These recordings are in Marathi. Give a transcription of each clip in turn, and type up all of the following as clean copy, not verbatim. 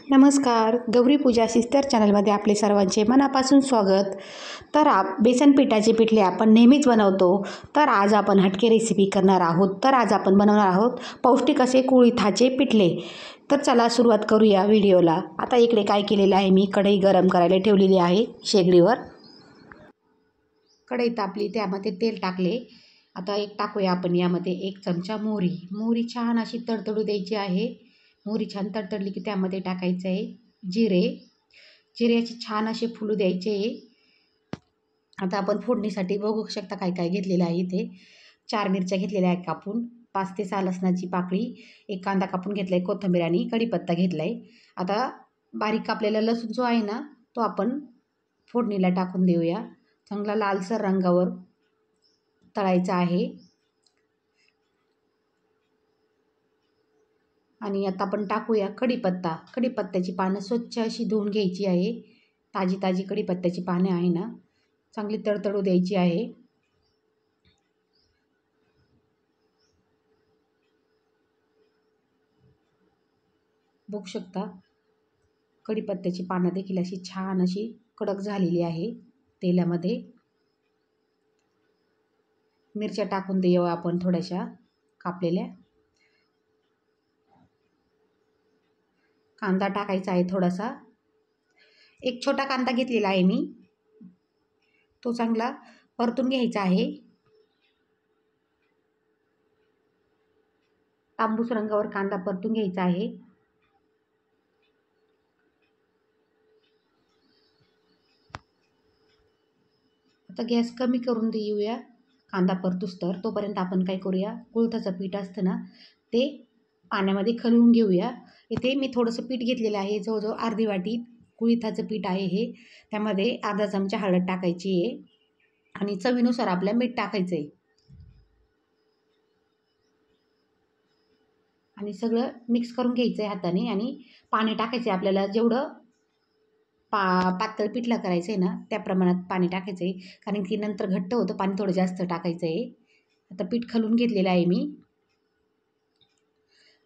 नमस्कार. गौरी पूजा सिस्टर चॅनलमध्ये आपले सर्वांचे मनापासून स्वागत. तर बेसन पिठाचे पिठले आपण नेहमीच बनवतो. तर आज आपण हटके रेसिपी करणार आहोत. तर आज आपण बनवणार आहोत पौष्टिक असे कुळिथाचे पिठले. तर चला सुरुवात करूया व्हिडिओला. आता इकडे काय केलेलं आहे, मी कढई गरम करायला ठेवलेली आहे शेगडीवर. कढई तापली, त्यामध्ये तेल टाकले. आता टाकूया आपण यामध्ये 1 चमचा मोहरी. मोहरी छान अशी तडतडू द्यायची आहे. मोहरी छान तडतडली की त्यामध्ये टाकायचं आहे जिरे. जिऱ्याचे छान असे फुलू द्यायचे. आता आपण फोडणीसाठी बघू शकता काय काय घेतलेलं आहे. इथे 4 मिरच्या घेतलेल्या आहेत कापून, 5 ते 6 लसणाची पाकळी, 1 कांदा कापून घेतला आहे, कोथिंबीर आणि कढीपत्ता घेतला आहे. आता बारीक कापलेला लसूण जो आहे ना, तो आपण फोडणीला टाकून देऊया. चांगला लालसर रंगावर तळायचा आहे. आणि आता आपण टाकूया कढीपत्ता. कढीपत्त्याची पानं स्वच्छ अशी धुवून घ्यायची आहे. ताजी ताजी कढीपत्त्याची पाने आहे ना, चांगली तडतडू द्यायची आहे. बघू शकता कढीपत्त्याची पानं देखील अशी छान अशी कडक झालेली आहे तेलामध्ये. मिरच्या टाकून देऊया आपण थोड्याशा कापलेल्या. कांदा टाकायचा आहे थोडासा. 1 छोटा कांदा घेतलेला आहे मी, तो चांगला परतून घ्यायचा आहे. तांबूस रंगावर कांदा परतून घ्यायचा आहे. आता गॅस कमी करून देऊया कांदा परतूस तर. तोपर्यंत आपण काय करूया, कुळथाचं पीठ असतं ना, ते पाण्यामध्ये खलवून घेऊया. इथे मी थोडंसं पीठ घेतलेलं आहे, जवळजवळ अर्धी वाटी कुळिथाचं पीठ आहे हे. त्यामध्ये अर्धा चमचा हळद टाकायची आहे आणि चवीनुसार आपल्या मीठ टाकायचं आहे. आणि सगळं मिक्स करून घ्यायचं आहे हाताने. आणि पाणी टाकायचं आहे आपल्याला. जेवढं पातळ पिठलं करायचं आहे ना, त्या प्रमाणात पाणी टाकायचं आहे, कारण की नंतर घट्ट होतं. पाणी थोडं जास्त टाकायचं आहे. आता पीठ खलून घेतलेलं आहे मी.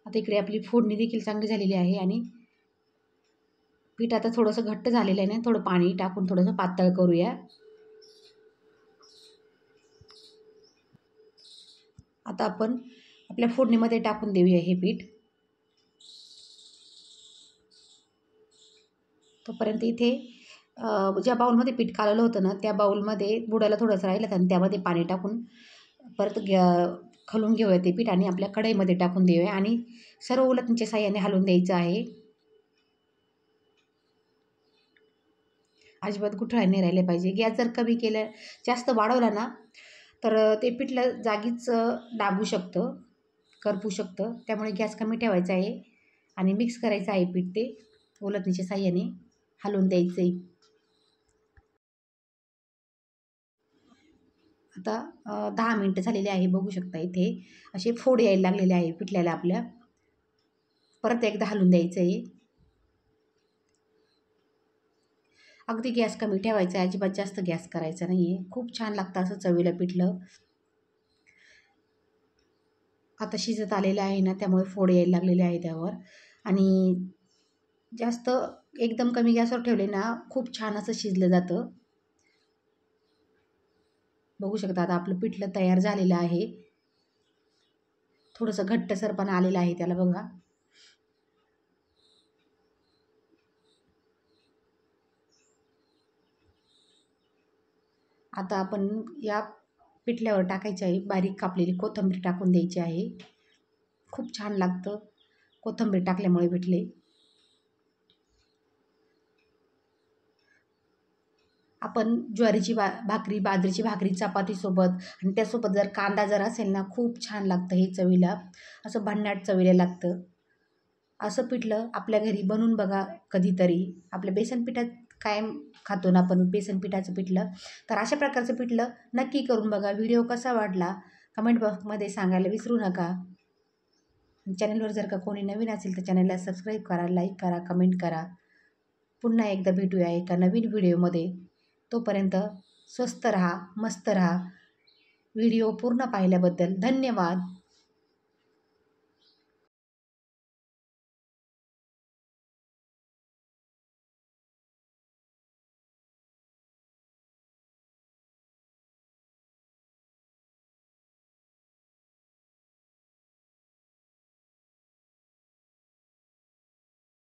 आता इकडे आपली फोडणी देखील चांगली झालेली आहे आणि पीठ आता थोडंसं घट्ट झालेलं आहे ना, थोडं पाणी टाकून थोडंसं पातळ करूया. आता आपण आपल्या फोडणीमध्ये टाकून देऊया हे पीठ. तोपर्यंत इथे ज्या बाउलमध्ये पीठ कालवलं होतं ना, त्या बाउलमध्ये बुडाला थोडंसं राहिलं आणि त्यामध्ये पाणी टाकून परत खलून घेऊया ते पीठ आणि आपल्या कढईमध्ये टाकून देऊया आणि सर्व उलटणीच्या साह्याने हलवून द्यायचं आहे. अजिबात गुठळ्या नाही राहिले पाहिजे. गॅस जर कमी केलं, जास्त वाढवला ना, तर ते पिठलं जागीच दाबू शकतं, करपू शकतं. त्यामुळे गॅस कमी ठेवायचा आहे आणि मिक्स करायचं आहे पीठ. ते उलटणीच्या साह्याने हलवून द्यायचं आहे. आता 10 मिनटं झालेली आहे. बघू शकता इथे असे फोड यायला लागलेले आहे पिठल्याला आपल्या. परत एकदा हलवून द्यायचं आहे. अगदी गॅस कमी ठेवायचा आहे, अजिबात जास्त गॅस करायचा नाही आहे. खूप छान लागतं असं चवीला पिठलं. आता शिजत आलेलं आहे ना, त्यामुळे फोड यायला लागलेले आहे त्यावर. आणि जास्त एकदम कमी गॅसवर ठेवले ना, खूप छान असं शिजलं जातं. बघू शकता आता आपलं पिठलं तयार झालेलं आहे. थोडंसं घट्टसरपणा आलेलं आहे त्याला बघा. आता आपण या पिठल्यावर टाकायची आहे बारीक कापलेली कोथिंबीर टाकून द्यायची आहे. खूप छान लागतं कोथिंबीर टाकल्यामुळे पिठले. आपण ज्वारीची भाकरी, बाजरीची भाकरी, चपातीसोबत आणि त्यासोबत जर कांदा जर असेल ना, खूप छान लागतं हे चवीला. असं भन्नाट चवीला लागतं. असं पिठलं आपल्या घरी बनवून बघा कधीतरी. आपल्या बेसन पिठात कायम खातो ना आपण बेसन पिठाचं पिठलं. तर अशा प्रकारचं पिठलं नक्की करून बघा. व्हिडिओ कसा वाटला कमेंट बॉक्समध्ये सांगायला विसरू नका. चॅनलवर जर का कोणी नवीन असेल तर चॅनलला सबस्क्राईब करा, लाईक करा, कमेंट करा. पुन्हा एकदा भेटूया एका नवीन व्हिडिओमध्ये. तोपर्यंत स्वस्त रहा, मस्त रहा. व्हिडिओ पूर्ण पाहिल्याबद्दल धन्यवाद.